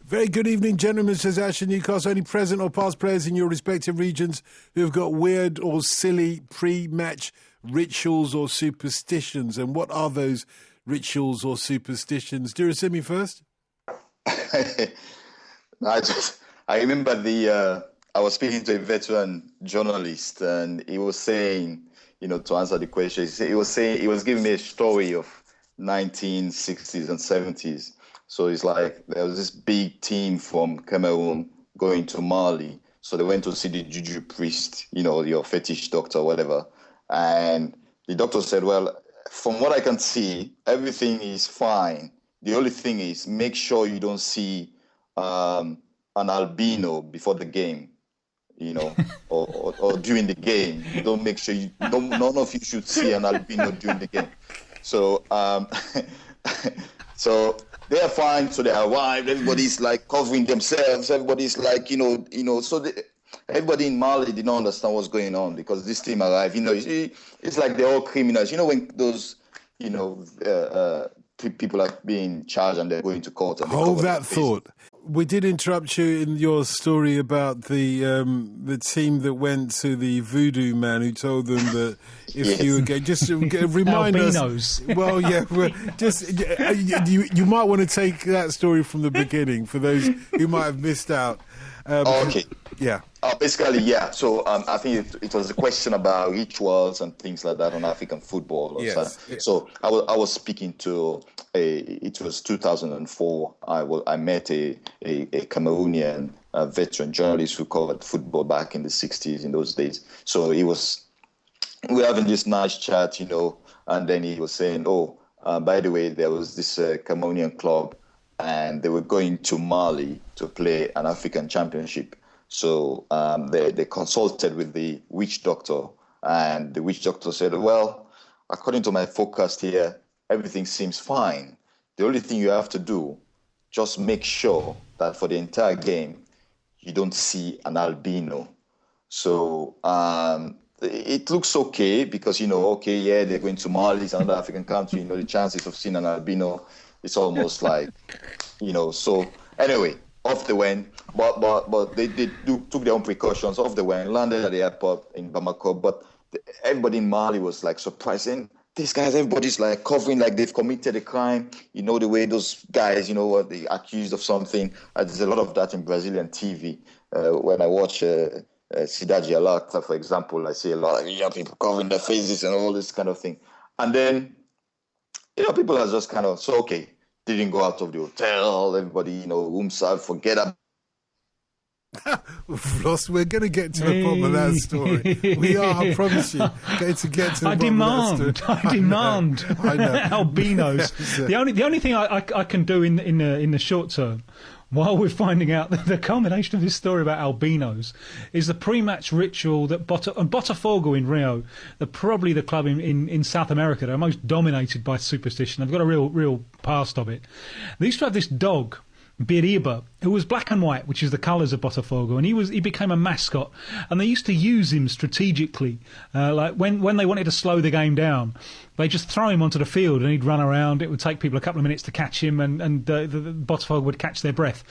Very good evening, gentlemen, says Ash in Newcastle. Any present or past players in your respective regions who have got weird or silly pre-match rituals or superstitions? And what are those rituals or superstitions? Durosimi first. I remember I was speaking to a veteran journalist, and he was saying, to answer the question, he was giving me a story of 1960s and 70s. So it's like there was this big team from Cameroon going to Mali. So they went to see the juju priest, your fetish doctor, whatever. And the doctor said, well, from what I can see, everything is fine. The only thing is make sure you don't see an albino before the game, or during the game. Don't make sure none of you should see an albino during the game. So, so they are fine. So they arrived. Everybody's like covering themselves. Everybody's like, so everybody in Mali did not understand what's going on because this team arrived. It's like they're all criminals. When those, people are being charged and they're going to court. And hold that thought. We did interrupt you in your story about the team that went to the voodoo man who told them that if you again, just remind Albinos. us. Well, yeah, just you might want to take that story from the beginning for those who might have missed out. Okay. Yeah. Basically, yeah. So I think it was a question about rituals and things like that on African football. Yes. So I was speaking to it was 2004. I met a Cameroonian veteran journalist who covered football back in the 60s in those days. So we were having this nice chat, and then he was saying, by the way, there was this Cameroonian club and they were going to Mali to play an African championship. So they consulted with the witch doctor, and the witch doctor said, well, according to my forecast here, everything seems fine. The only thing you have to do, just make sure that for the entire game, you don't see an albino. So it looks okay because, they're going to Mali, it's another African country, the chances of seeing an albino, it's almost like, so anyway, off they went, but they took their own precautions. Off they went, landed at the airport in Bamako. But everybody in Mali was like surprising. These guys, everybody's like covering like they've committed a crime. The way those guys, what they accused of something. There's a lot of that in Brazilian TV. When I watch Cidade Alerta, for example, I see a lot of people covering their faces and all this kind of thing. And then, people are just kind of so okay. Didn't go out of the hotel. Everybody, room serve. Forget about. We're going to get to the bottom of that story. We are, I promise you, going to get to the bottom of that story. I demand. I know. Albinos. The only thing I can do in the short term, while we're finding out the culmination of this story about albinos, is the pre-match ritual that Botafogo in Rio, probably the club in South America that are most dominated by superstition. They've got a real past of it. They used to have this dog, Biriba, who was black and white, which is the colours of Botafogo, and he became a mascot, and they used to use him strategically, like when they wanted to slow the game down, they just throw him onto the field and he'd run around. It would take people a couple of minutes to catch him, and the Botafogo would catch their breath.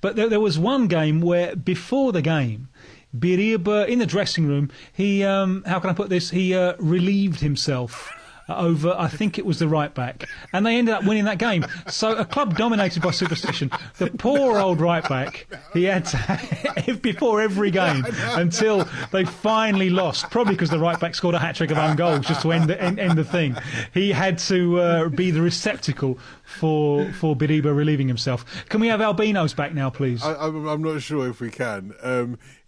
But there was one game where before the game, Biriba in the dressing room, he how can I put this? He relieved himself over, I think it was the right back, and they ended up winning that game. So a club dominated by superstition. The poor old right back, he had to before every game until they finally lost, probably because the right back scored a hat-trick of own goals just to end the thing. He had to be the receptacle for Biriba relieving himself. Can we have albinos back now, please? I'm not sure if we can.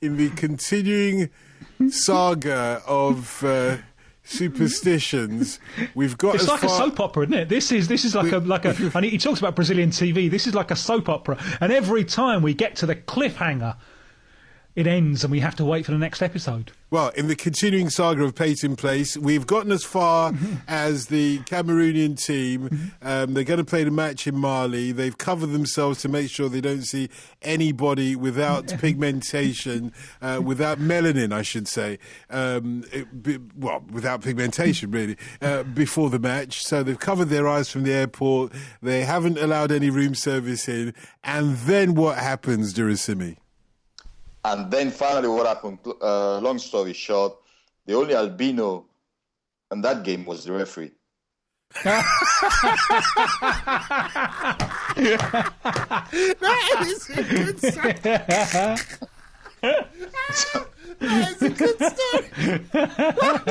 In the continuing saga of superstitions, we've got. It's like a soap opera, isn't it? This is like a. And he talks about Brazilian TV. This is like a soap opera, and every time we get to the cliffhanger, it ends and we have to wait for the next episode. Well, in the continuing saga of Peyton Place, we've gotten as far as the Cameroonian team. They're going to play the match in Mali. They've covered themselves to make sure they don't see anybody without pigmentation, without melanin, I should say. Without pigmentation, really, before the match. So they've covered their eyes from the airport. They haven't allowed any room service in. And then what happens, Durosimi? And then finally what happened, long story short, the only albino in that game was the referee. That is a good story. That is a good story. That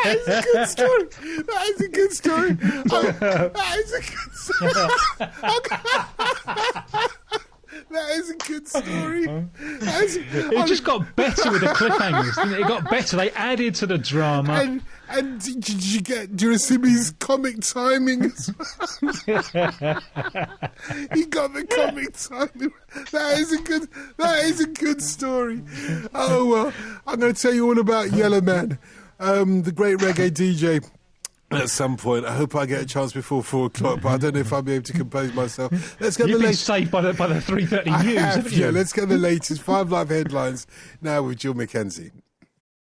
is a good story. That is a good story. That is a good story. That is a good story. It just got better with the cliffhangers, didn't it? It got better. They added to the drama. And did you get Durosimi's comic timing as well? He got the comic timing. That is a good story. Oh, well, I'm going to tell you all about Yellow Man, the great reggae DJ. At some point, I hope I get a chance before 4 o'clock, but I don't know if I'll be able to compose myself. Let's get You've the been saved by the 3:30 news, haven't you? Yeah, let's get the latest 5 Live headlines now with Jill McKenzie.